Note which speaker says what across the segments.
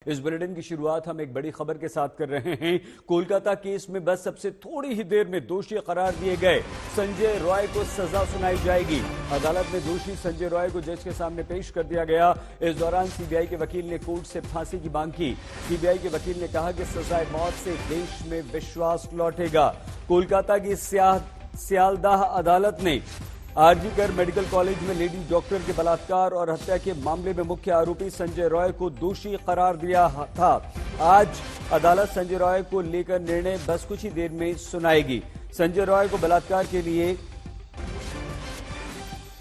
Speaker 1: इस बुलेटिन की शुरुआत हम एक बड़ी खबर के साथ कर रहे हैं। कोलकाता केस में बस सबसे थोड़ी ही देर में दोषी करार दिए गए संजय रॉय को सजा सुनाई जाएगी। अदालत में दोषी संजय रॉय को जज के सामने पेश कर दिया गया। इस दौरान सीबीआई के वकील ने कोर्ट से फांसी की मांग की। सीबीआई के वकील ने कहा कि सजाए मौत से देश में विश्वास लौटेगा। कोलकाता की सियालदाह अदालत ने आरजी कर मेडिकल कॉलेज में लेडी डॉक्टर के बलात्कार और हत्या के मामले में मुख्य आरोपी संजय रॉय को दोषी करार दिया था। आज अदालत संजय रॉय को लेकर निर्णय बस कुछ ही देर में सुनाएगी। संजय रॉय को बलात्कार के लिए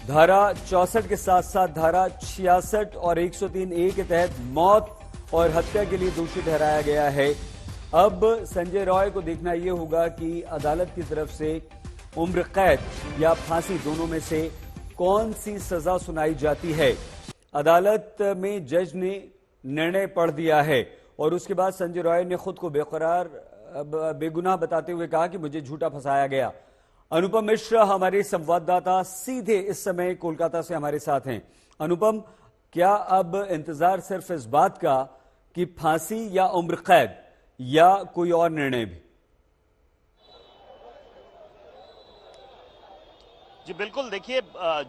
Speaker 1: धारा 64 के साथ साथ धारा 66 और 103A के तहत मौत और हत्या के लिए दोषी ठहराया गया है। अब संजय रॉय को देखना यह होगा कि अदालत की तरफ से उम्र कैद या फांसी दोनों में से कौन सी सजा सुनाई जाती है। अदालत में जज ने निर्णय पढ़ दिया है और उसके बाद संजय रॉय ने खुद को बेगुनाह बताते हुए कहा कि मुझे झूठा फंसाया गया। अनुपम मिश्र हमारे संवाददाता सीधे इस समय कोलकाता से हमारे साथ हैं। अनुपम, क्या अब इंतजार सिर्फ इस बात का कि फांसी या उम्र कैद या कोई और निर्णय भी?
Speaker 2: जी बिल्कुल, देखिए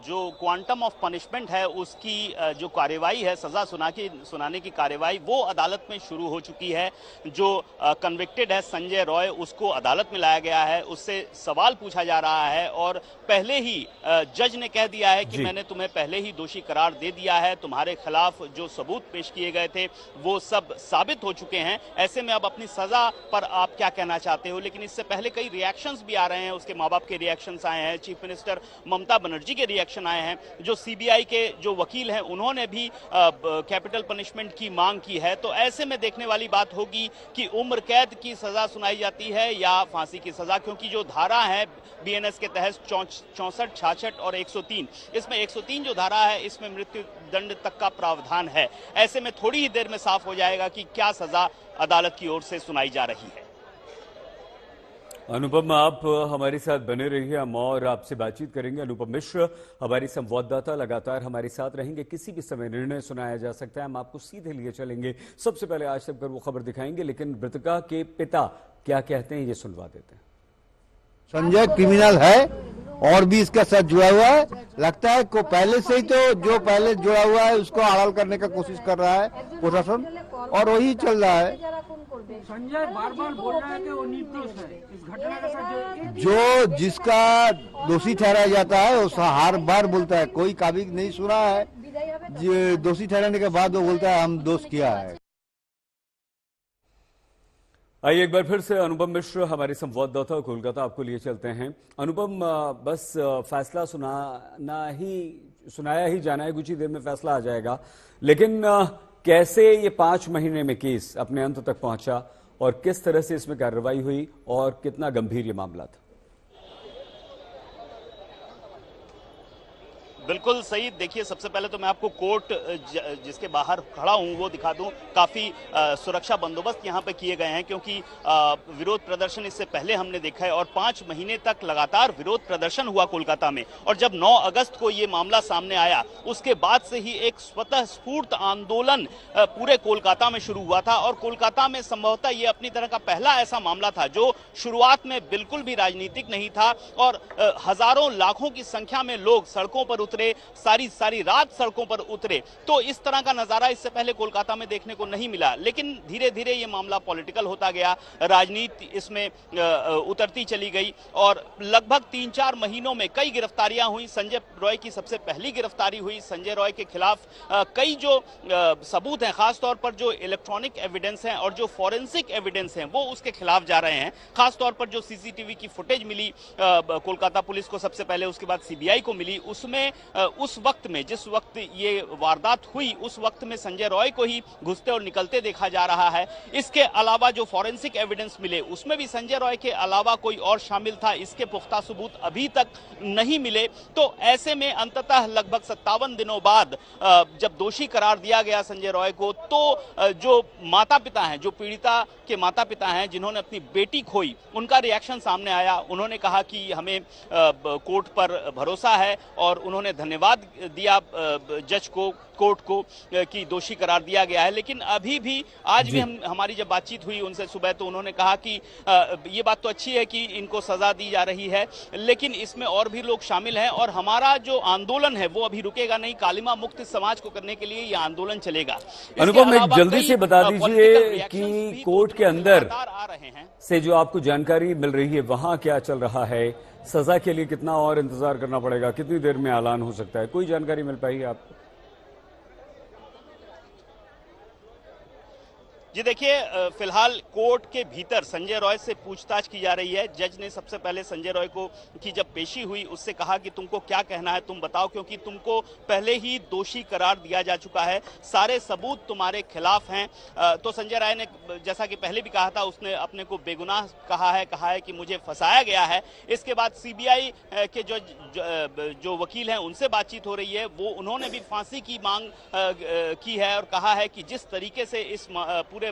Speaker 2: जो क्वांटम ऑफ पनिशमेंट है उसकी जो कार्यवाही है, सजा सुनाने की कार्यवाही वो अदालत में शुरू हो चुकी है। जो कन्विक्टेड है संजय रॉय उसको अदालत में लाया गया है, उससे सवाल पूछा जा रहा है और पहले ही जज ने कह दिया है कि मैंने तुम्हें पहले ही दोषी करार दे दिया है, तुम्हारे खिलाफ जो सबूत पेश किए गए थे वो सब साबित हो चुके हैं। ऐसे में अब अपनी सजा पर आप क्या कहना चाहते हो? लेकिन इससे पहले कई रिएक्शंस भी आ रहे हैं, उसके माँ बाप के रिएक्शंस आए हैं, चीफ मिनिस्टर ममता बनर्जी के रिएक्शन आए हैं, जो सीबीआई के जो वकील हैं उन्होंने भी कैपिटल पनिशमेंट की मांग की है। तो ऐसे में देखने वाली बात होगी कि उम्र कैद की सजा सुनाई जाती है या फांसी की सजा, क्योंकि जो धारा है बीएनएस के तहत 64, 66 और 103, इसमें 103 जो धारा है इसमें मृत्यु दंड तक का प्रावधान है। ऐसे में थोड़ी ही देर में साफ हो जाएगा कि क्या सजा अदालत की ओर से सुनाई जा रही है।
Speaker 1: अनुपम, आप हमारे साथ बने रहिए, हम और आपसे बातचीत करेंगे। अनुपम मिश्र हमारी संवाददाता लगातार हमारे साथ रहेंगे। किसी भी समय निर्णय सुनाया जा सकता है, हम आपको सीधे लिए चलेंगे। सबसे पहले आज तक पर वो खबर दिखाएंगे, लेकिन मृतका के पिता क्या कहते हैं ये सुनवा देते हैं।
Speaker 3: संजय क्रिमिनल है और भी इसका साथ जुड़ा हुआ है। लगता है को पहले से ही तो जो पहले जुड़ा हुआ है उसको आड़ाल करने का कोशिश कर रहा है प्रशासन, और वही चल रहा है।
Speaker 4: संजय बार बार बोल रहा है कि वो निर्दोष है इस घटना के साथ।
Speaker 3: जो जिसका दोषी ठहराया जाता है वो हर बार बोलता है, कोई काबिल नहीं सुना है दोषी ठहराने के बाद वो बोलता है हम दोष किया है।
Speaker 1: आइए एक बार फिर से अनुपम मिश्र हमारे संवाददाता कोलकाता आपको लिए चलते हैं। अनुपम, बस फैसला सुनाया ही जाना है, कुछ ही देर में फैसला आ जाएगा, लेकिन कैसे ये 5 महीने में केस अपने अंत तक पहुंचा और किस तरह से इसमें कार्रवाई हुई और कितना गंभीर ये मामला था?
Speaker 2: बिल्कुल सही। देखिए, सबसे पहले तो मैं आपको कोर्ट जिसके बाहर खड़ा हूं वो दिखा दूं। काफी सुरक्षा बंदोबस्त यहां पे किए गए हैं, क्योंकि विरोध प्रदर्शन इससे पहले हमने देखा है और 5 महीने तक लगातार विरोध प्रदर्शन हुआ कोलकाता में। और जब 9 अगस्त को ये मामला सामने आया उसके बाद से ही एक स्वतः स्फूर्त आंदोलन पूरे कोलकाता में शुरू हुआ था। और कोलकाता में संभवतः ये अपनी तरह का पहला ऐसा मामला था जो शुरुआत में बिल्कुल भी राजनीतिक नहीं था और हजारों लाखों की संख्या में लोग सड़कों पर उतरे, सारी रात सड़कों पर उतरे। तो इस तरह का नजारा इससे पहले कोलकाता में देखने को नहीं मिला। लेकिन धीरे धीरे ये मामला पॉलिटिकल होता गया, राजनीति इसमें उतरती चली गई और लगभग 3-4 महीनों में कई गिरफ्तारियां हुई। संजय रॉय की सबसे पहली गिरफ्तारी हुई। संजय रॉय के खिलाफ कई जो सबूत हैं, खासतौर पर जो इलेक्ट्रॉनिक एविडेंस हैं और जो फॉरेंसिक एविडेंस हैं वो उसके खिलाफ जा रहे हैं। खासतौर पर जो सीसीटीवी की फुटेज मिली कोलकाता पुलिस को सबसे पहले, उसके बाद सीबीआई को मिली, उसमें उस वक्त में जिस वक्त ये वारदात हुई उस वक्त में संजय रॉय को ही घुसते और निकलते देखा जा रहा है। इसके अलावा जो फॉरेंसिक एविडेंस मिले उसमें भी संजय रॉय के अलावा कोई और शामिल था, इसके पुख्ता सबूत अभी तक नहीं मिले। तो ऐसे में अंततः लगभग 57 दिनों बाद जब दोषी करार दिया गया संजय रॉय को, तो जो माता पिता हैं, जो पीड़िता के माता पिता हैं जिन्होंने अपनी बेटी खोई, उनका रिएक्शन सामने आया। उन्होंने कहा कि हमें कोर्ट पर भरोसा है और उन्होंने उन्होंने धन्यवाद दिया जज को, कोर्ट को, कि दोषी करार दिया गया है। लेकिन अभी भी आज भी हमारी जब बातचीत हुई उनसे सुबह, तो उन्होंने कहा कि ये बात तो अच्छी है कि इनको सजा दी जा रही है, लेकिन इसमें और भी लोग शामिल हैं और हमारा जो आंदोलन है वो अभी रुकेगा नहीं। कालिमा मुक्त समाज को करने के लिए ये आंदोलन चलेगा।
Speaker 1: अनुपम, एक जल्दी से बता दीजिए कि कोर्ट के अंदर
Speaker 2: आ रहे हैं
Speaker 1: से जो आपको जानकारी मिल रही है वहां क्या चल रहा है, सजा के लिए कितना और इंतजार करना पड़ेगा, कितनी देर में ऐलान हो सकता है, कोई जानकारी मिल पाई है आपको?
Speaker 2: जी देखिए, फिलहाल कोर्ट के भीतर संजय रॉय से पूछताछ की जा रही है। जज ने सबसे पहले संजय रॉय को की जब पेशी हुई उससे कहा कि तुमको क्या कहना है तुम बताओ, क्योंकि तुमको पहले ही दोषी करार दिया जा चुका है, सारे सबूत तुम्हारे खिलाफ हैं। तो संजय राय ने, जैसा कि पहले भी कहा था, उसने अपने को बेगुनाह कहा है कि मुझे फंसाया गया है। इसके बाद सीबीआई के जो वकील हैं उनसे बातचीत हो रही है, वो उन्होंने भी फांसी की मांग की है और कहा है कि जिस तरीके से इस पूरे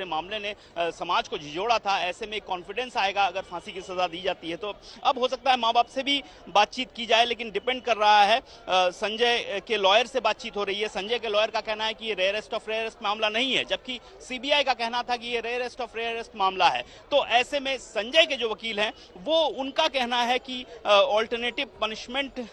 Speaker 2: मामले ने समाज को झिझोड़ा था, ऐसे में कॉन्फिडेंस आएगा अगर फांसी की सजा दी जाती है। तो अब हो सकता है मां बाप से भी बातचीत की जाए, लेकिन डिपेंड कर रहा है। संजय के लॉयर से बातचीत हो रही है। संजय के लॉयर का कहना है कि ये रेयरेस्ट ऑफ रेयरेस्ट मामला नहीं है, जबकि सीबीआई का कहना था कि ये रेयरेस्ट ऑफ रेयरेस्ट मामला है। तो ऐसे में संजय के जो वकील हैं वो, उनका कहना है कि ऑल्टरनेटिव पनिशमेंट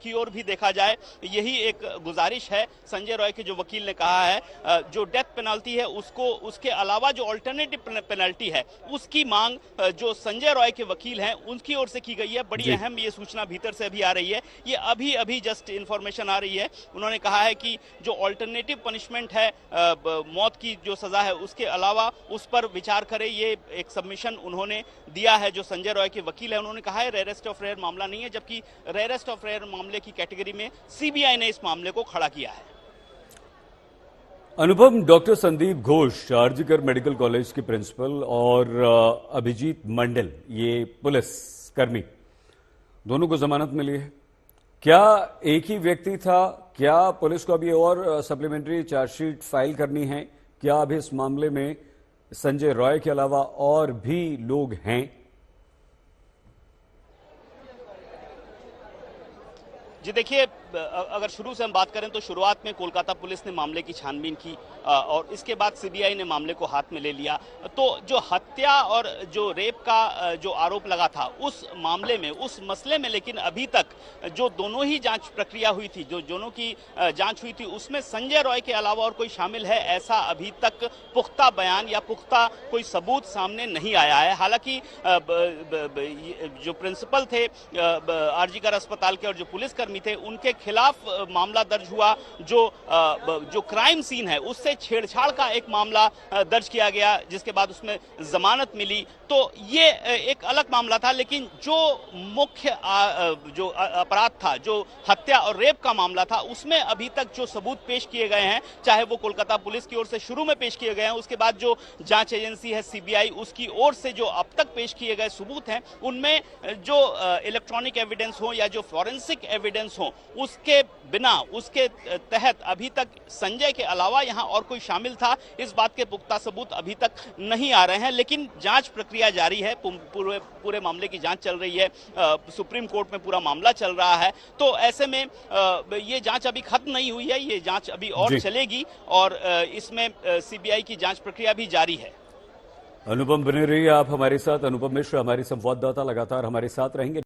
Speaker 2: की ओर भी देखा जाए, यही एक गुजारिश है। संजय रॉय के जो वकील ने कहा है जो डेथ पेनल्टी है उसके अलावा जो अल्टरनेटिव पेनल्टी है उसकी मांग जो संजय रॉय के वकील हैं उनकी ओर से की गई है। बड़ी अहम ये सूचना भीतर से अभी आ रही है, ये अभी जस्ट इंफॉर्मेशन आ रही है। उन्होंने कहा है कि जो अल्टरनेटिव पनिशमेंट है, मौत की जो सजा है, उसके अलावा उस पर विचार करें। ये एक सबमिशन उन्होंने दिया है जो संजय रॉय के वकील है। उन्होंने कहा है रेयरेस्ट ऑफ रेयर मामला नहीं है, जबकि रेयरेस्ट ऑफ रेयर मामले की कैटेगरी में सीबीआई ने इस मामले को खड़ा किया है।
Speaker 1: Anupam, doctor Sandeep Ghosh RG Kar medical college के प्रिंसिपल और अभिजीत मंडल, ये पुलिस कर्मी, दोनों को जमानत मिली है। क्या एक ही व्यक्ति था? क्या पुलिस को अभी और सप्लीमेंट्री चार्जशीट फाइल करनी है? क्या अभी इस मामले में संजय रॉय के अलावा और भी लोग हैं?
Speaker 2: जी देखिए, अगर शुरू से हम बात करें तो शुरुआत में कोलकाता पुलिस ने मामले की छानबीन की और इसके बाद सीबीआई ने मामले को हाथ में ले लिया। तो जो हत्या और जो रेप का जो आरोप लगा था उस मामले में, उस मसले में, लेकिन अभी तक जो दोनों ही जांच प्रक्रिया हुई थी, जो दोनों की जांच हुई थी, उसमें संजय रॉय के अलावा और कोई शामिल है ऐसा अभी तक पुख्ता बयान या पुख्ता कोई सबूत सामने नहीं आया है। हालांकि जो प्रिंसिपल थे आरजीकर अस्पताल के और जो पुलिसकर्मी थे, उनके खिलाफ मामला दर्ज हुआ। जो क्राइम सीन है उससे छेड़छाड़ का एक मामला दर्ज किया गया, जिसके बाद उसमें जमानत मिली। तो ये एक अलग मामला था, लेकिन जो मुख्य जो अपराध था, जो हत्या और रेप का मामला था, उसमें अभी तक जो सबूत पेश किए गए हैं, चाहे वो कोलकाता पुलिस की ओर से शुरू में पेश किए गए हैं, उसके बाद जो जांच एजेंसी है सीबीआई, उसकी ओर से जो अब तक पेश किए गए सबूत हैं, उनमें जो इलेक्ट्रॉनिक एविडेंस हो या जो फॉरेंसिक एविडेंस हो, उसके बिना, उसके तहत अभी तक संजय के अलावा यहां और कोई शामिल था, इस बात के पुख्ता सबूत अभी तक नहीं आ रहे हैं। लेकिन जांच प्रक्रिया जारी है, पूरे मामले की जांच चल रही है, सुप्रीम कोर्ट में पूरा मामला चल रहा है। तो ऐसे में ये जांच अभी खत्म नहीं हुई है, ये जांच अभी और चलेगी और इसमें सीबीआई की जांच प्रक्रिया भी जारी है।
Speaker 1: अनुपम बने रहिए आप हमारे साथ। अनुपम मिश्र हमारे संवाददाता लगातार हमारे साथ रहेंगे।